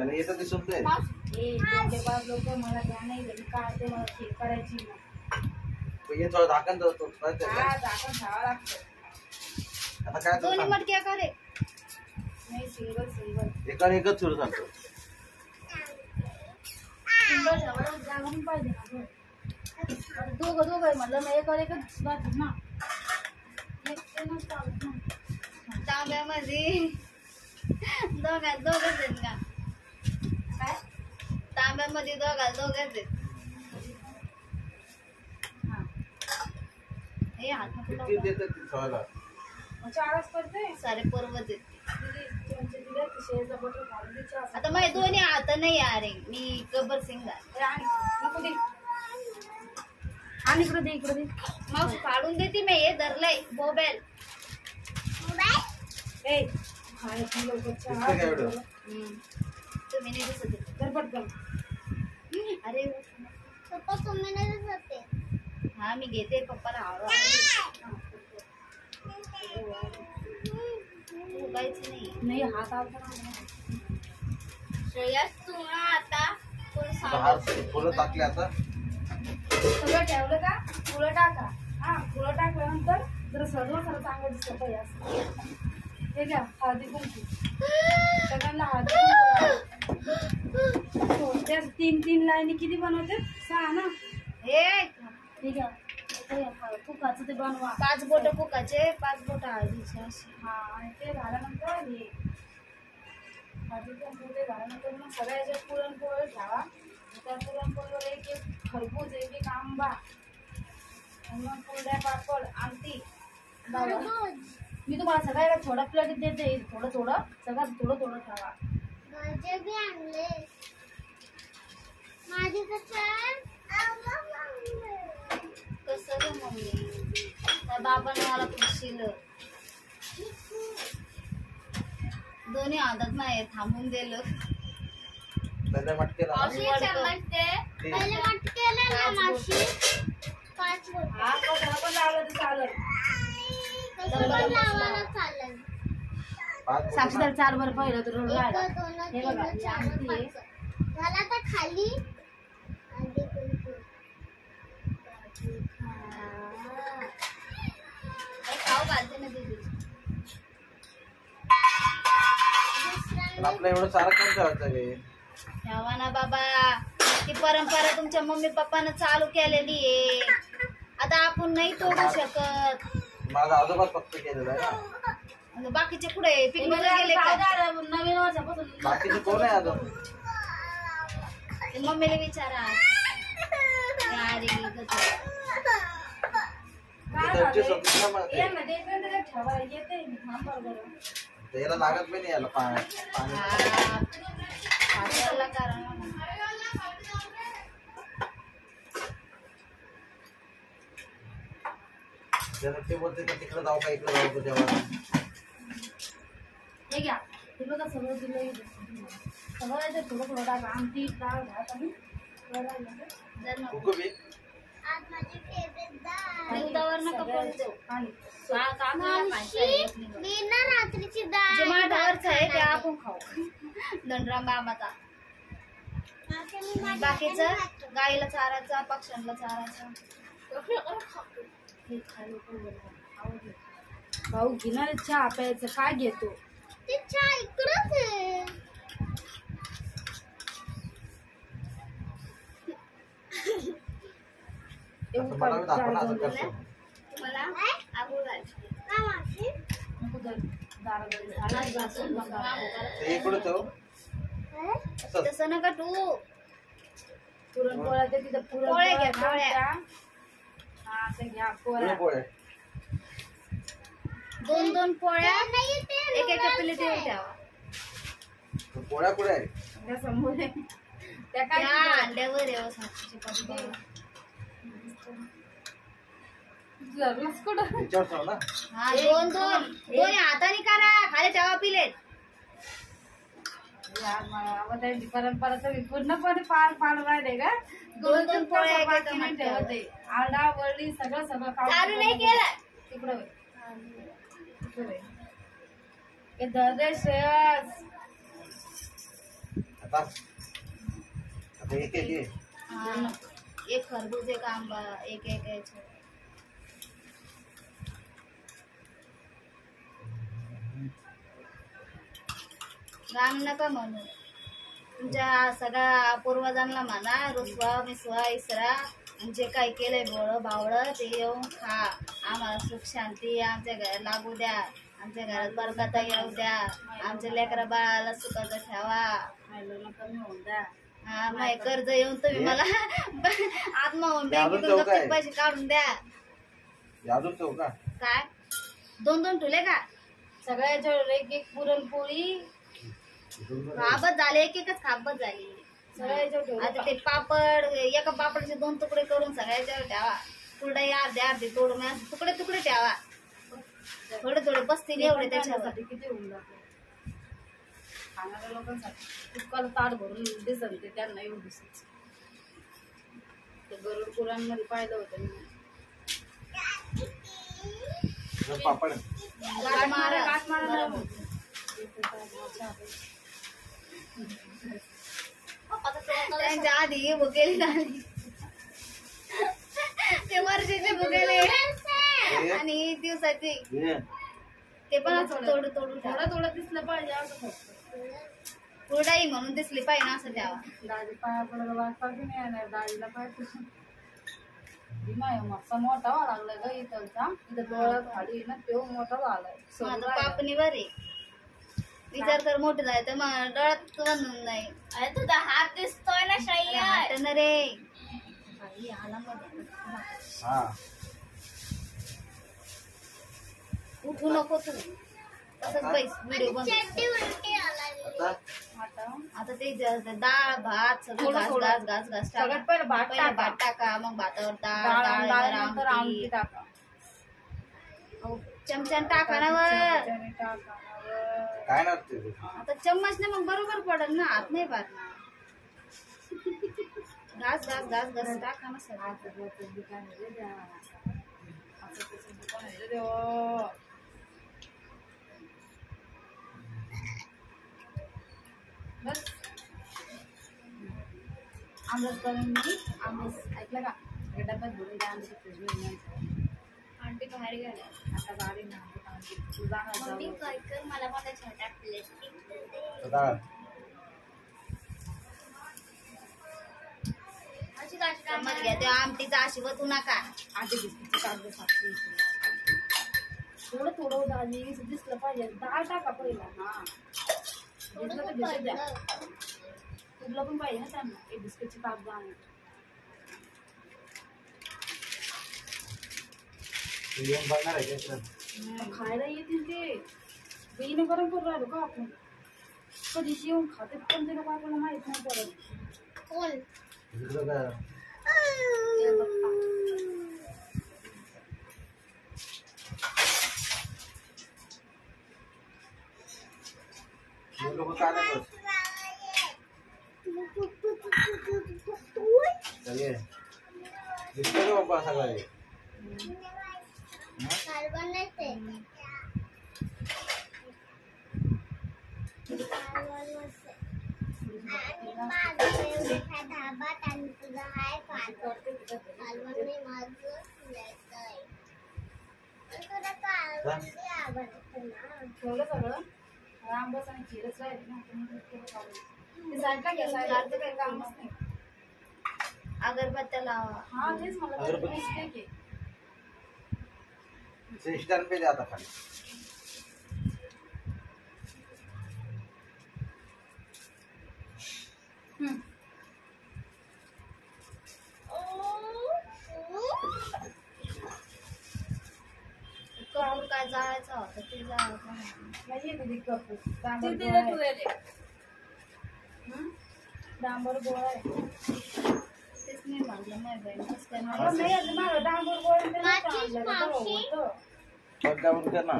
पहिले येतं ते सुनते लोक मला द्या नाही काढते मला शेक करायची ये थोडं झाकण धरतो झाकण ठेवावं लागतं. आता काय दोन्ही मटक्या करे नाही सिंगल एकाने एकच सुरू सांगतो सिंगल ठेवायला जागा पण पाहिजे ना दोघं आहे म्हटलं मग एकावर एकच राहतात ना एकटेनच चालत ना तांब्यामध्ये दोघंच आहेत का काय तांब्यामध्ये दोघंच आहेत हे हात किती देतात ती खायला चारच करते सारे पर्वत आहेत बटर घालून दे चहा. आता माझे दोन्ही हात नाही अरे मी गब्बर सिंग अरे आणि नको दे आणि इकडे दे मावशी काढून देते मी हे धरलंय मोबाईल ए हाय ती लवकर दिसतं चहा का एवढं? तुम्ही नाही दिसत आहे. तर पटकन अरे पप्पा तुम्ही नाही दिसते हा मी घेते पप्पाला हळू उगायचं नाही हात आवडता श्रेयस तू ना आता कोण बाहेर सांग फुलं टाकले आता सगळं ठेवलं का फुलं टाका हा फुलं टाकल्यानंतर जर सर्व खरं चांगलं दिसतं पाहिजे असं हे घ्या हळदी कुंकू सगळ्यांना हळदी कुंकू त्या 3 लाईनी किती बनवते 6 ना हे ठीक आहे फुकाचं ते बनवा 5 बोट फुकाचे 5 बोट हळदीचे असे हा आणि ते झाल्यानंतर हे हळदी कुंकू ते झाल्यानंतर मग सगळ्या याच्यात पुरणपोळी ठेवा त्या पुरणपोळीवर एक खरबूज एक आंबा आणि मग कुरड्या पापड आमटी मी तुम्हाला सगळ्याला थोडा प्लेट देते थोडं सगळं थोडं ठेवा माझे बी आणले माझे कसं ग मम्मी त्या बाबाने मला खुशील दोन्ही हातात नाही थांबून दिलं त्याच्या मटकेला पहिले मटकेला ना मावशी 5 बोट हा कशाला पण लावलं तर चालेल कसं पण लावायला चालेल साक्षीदार 4 वर पहिलं तर रोड 1 2 हे 3 बघा 4 5 झाला तर खाली हळदी कुंकू खाऊ घालते ना दीदी आपलं एवढं सारं काम करायचं रे ठेवा ना बाबा ती परंपरा तुमच्या मम्मी पप्पानं चालू केलेली आहे आता आपण नाही तोडू शकत माझा आजोबाच फक्त केलेलं आहे ना आणि बाकीचे कुठे पिकनिकला गेले का नवीन वर्षापासून बाकीचे कोण आहे अजून ते मम्मीला विचारा अरे त्यांची स्वतंत्र मत आहे. ठेवा येते बरोबर त्याला लागत पण नाही याला पाणी त्याला ते बोलते का तिकडे जाऊ का इकडे जाऊ का जेव्हा हे घ्या हे बघा सगळं दिलं सगळं याच्यात थोडं टाका आमटी डाळ भात आणि हुकू बी आज माझी फेवरेट डाळ दुधावर नका पडू देऊ मावशी मी ना रात्रीची डाळ जे माठावरच आहे ते आपण खाऊ दंडराम बाबाचा बाकीचं गाईला चारायचा पक्ष्यांना चारायचा भाऊ घेणार चहा प्यायचं काय घेतो ते चहा इकडंच आहे असं मला बी दाखव ना असं करतो मला आगोळ घालते का मावशी ते इकडे ठेव असं तसं नका तू पुरणपोळ्या ते तिथं पोळ्या घ्या, पोळ्या. हा ते घ्या पुढे पोळ्या पोळे 2 पोळ्या नाही ते एक प्लेटीवर ठेवा पोळ्या कुठे आहे त्या समोर आहे. त्या काय त्या अंड्यावर येऊ साक्षीची पप्पा जरूरच कुठं त्याच्यावर ठेव ना हा 2 हाताने करा खाली ठेवा प्लेट त्यांची परंपरा तुम्ही पूर्णपणे पार पाडून राहिले का 2 पोळ्या एका बाकी नाही टमाट्यावर. ठेवत आहे. आरडा वरडी सगळं चालू नाही केलं तिकडं होय. तिकडं होय. हे धर रे श्रेयस आता एक एक एक. हाँ, एक खरबूज एक आंबा एक एक याचं. राम नका म्हणू. तुमच्या सगळ्या पूर्वजांना म्हणा रुसवा मिसवा इसरा आणि जे काही केलंय बोळ बावळ ते येऊन खा. आम्हाला सुख शांती आमच्या घरात लागू द्या. आमच्या घरात बरकता येऊ द्या. आमच्या लेकरा बाळाला सुखाचं ठेवा. कमी होऊन द्या. हा माय कर्ज येऊन तुम्ही मला आत्मा होऊन अजून बँकेतून चौक आहे. गप्पीत पैसे काढून द्या. अजून ठेवू का? काय 2-2 ठुले का? सगळ्याच्या एक एक पुरणपोळी खाबत झाले एक एकच खाबत झाली. सगळ्याच्या ठेवलं. आता ते पापड एका पापडचे 2 तुकडे करून सगळ्याच्यावर ठेवा. कुरडई अर्धे अर्धे तोडून असं तुकडे तुकडे ठेवा. थोडे थोडे बसतील एवढे त्याच्यावर. त्याच्यासाठी किती होऊन जाते खाणाऱ्या लोकांसाठी तुकाला ताट भरून दिसत ते त्यांना येऊन दिसत. ते गरुड पुराणमध्ये पाहिलं होतं मी. पापड गाठ मारा. गाठ मारा. बरोबर. त्यांच्या आधी भुकेली झाली. ते वर्षाचे भुकेले आणि दिवसाची हे. ते पण असं तोडू तोडू ठेवा. थोडं थोडं दिसलं पाहिजे असं फक्त. कुरडाई म्हणून दिसली पाहिजे ना असं ठेवा. दादी पाया पडलं वाचता की नाही येणार दादीला पाहिजे. भीमा मस्त मोठा व्हावा लागलाय ग इथलचा. इथं डोळ्यात खाली ना तो मोठा झालाय. माझं पापणी बरे विचार कर मोठे झाले तर मग डोळ्यात बनून नाही. अरे तुझा हात दिसतोय ना शैया. ना रे बाई, आला मध्ये. हा उठू नको तू तसंच बैस व्हिडिओ बनव. चड्डी उलटी आला. आता आता ते डाळ भात सगळं घास घास घास घास टाका. सगळ्यात पहिलं भात पहिलं टाका. भात टाका मग भातावर डाळ डाळ डाळीवर आमटी आमटी. टाका. अहो, चमच्याने टाका ना वर. चमच्याने टाका ना वर. काय नसते ते. आता चम्मचने मग बरोबर पडल ना हात नाही पाडणार. घास घास घास घास टाका ना सगळं. असं तसं दुकान आहे रे देवा. असं तसं दुकान आहे रे देवा. बस आमरस करून मी आमरस ऐकलं का हे डब्यात भरून द्या. आमची फ्रीजमध्ये आंटी बाहेर गेल्या. आता गाडी ना तू जाणार मम्मी जाऊ. काय कर मला माझा छोटा प्लेस्टिक दे. आता अशी गाठी चम्मच घ्या ते आमटीचा अशी वतू नका. आधी बिस्किटचं कागद साक्षी थोडं थोडं दाजी दिसलं पाहिजे. डाळ टाका पहिला. हा दिसलं तर दिसत द्या. तुला पण पाहिजे ना त्यांना एक बिस्किटची कागद आणून. तू येऊन बघणार आहे का? खायला येतील ते बेईनं गरम करून राहिलो का आपण. कधीशी येऊन खाते पण ते लोक आपल्याला माहित नाही पडत. कोण इकडं का? ते बघता. हे लोकं काय नाही करत. चल ये. दिसतं का बाप्पा सगळं हे? हा? कार्बन नाही ते. आणि माझं favorite आहे धाबा आणि तुझं आहे कालवण माझं येतंय. पण तुला कालवण लई आवडतं ना. ठेवलं सगळं आंबस आणि खीरच राहिले ना. ते साईडला घ्या. साईडचं काही कामच नाही. अगरबत्त्या लावा. हा तेच मला अगरबत्ती. मिस्टेक आहे. ते स्टँड पे जाता खाली. कपूर काय जाळायचा होता ते जाळायचा नाही येते ती कपूर. डांबर तिथे गोळा तू आहे. येते. डांबर गोळा आहे. तेच मी म्हणलं नाही बाई मस्त काय अगं नाही. नाही आता मला डांबर गोळा ते नव्हतं माचीस आणलं. ते मावशी. होतं. पंचावन्न कर ना.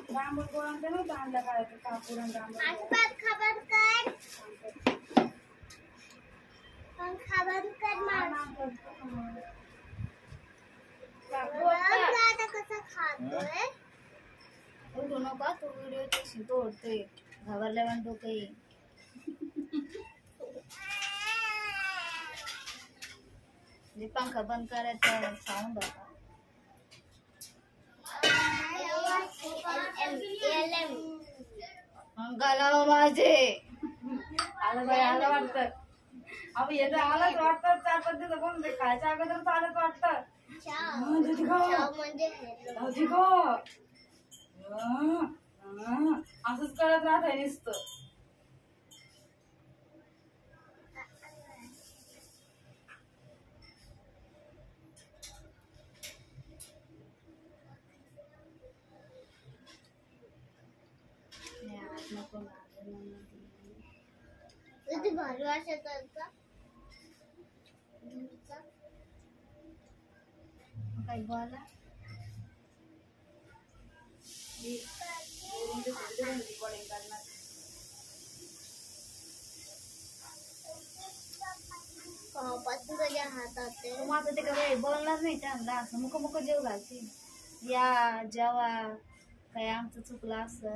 डांबर गोळा ते नव्हतं आणलं काय ते कापूर आणि डांबर गोळा. आजपास खबर कर. पण खबर कर मावशी. बघ आता कसं खातोय. उठू नका तू व्हिडिओ तोडतोय घाबरल्यावर डोकं येईल. पंखा बंद करायचा साऊंड होता. गलाव माझे आलं बाई आलं वाटतं. अहो येतं आलंच वाटतं. 4-5 दिवस कोण खायच्या अगोदर चालत वाटतं. असंच करत राहत नुसतं. किती भारी वाटत काही बोला पासून तुझ्या हातात आहे. माझं ते काही बोलणार नाही त्यांना. असं मुक मुक जेव घालते. या जेव्हा काही आमचं चुकलं असं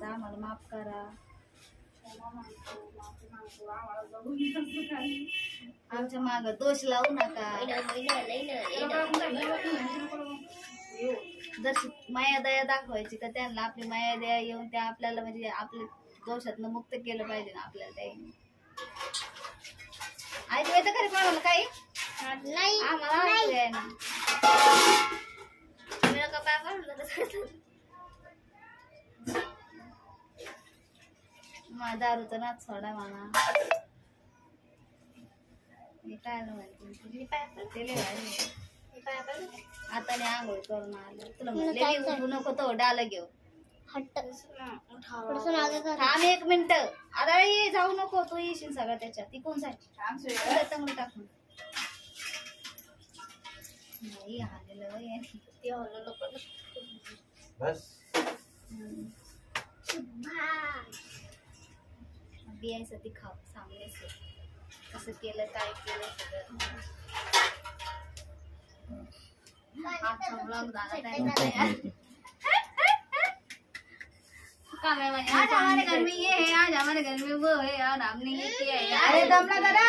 तर आम्हाला माफ करा. आमच्या माग दोष लावू नका. जशी माया दया दाखवायची का त्यांना आपली माया दया येऊन त्या आपल्याला म्हणजे आपल्या दोषातनं मुक्त केलं पाहिजे ना आपल्याला. त्याने ऐकू येतं खरी कोणाला काही नाही आम्हाला ऐकू आहे ना. तुम्ही नका काय म्हणलं माझा दारूचा नाच सोडा म्हणा. मी काय म्हणते आता नाही आंघोळ करून आलं. तुला म्हणले उठू नको तो डाल घेऊ. थांब 1 मिनिट. अरे जाऊ नको. तू येशील सगळं त्याच्यात. ती कोण जाय चांगलं टाकून नाही आलेलं बस बियायचं ती खाऊ सांगायचं कसं केलं काय केलं सगळं. आजचा ब्लॉग झाला. आज हमारे घर में ये है, आज हमारे घर में वो है और हमने ये किया है. अरे दमला दादा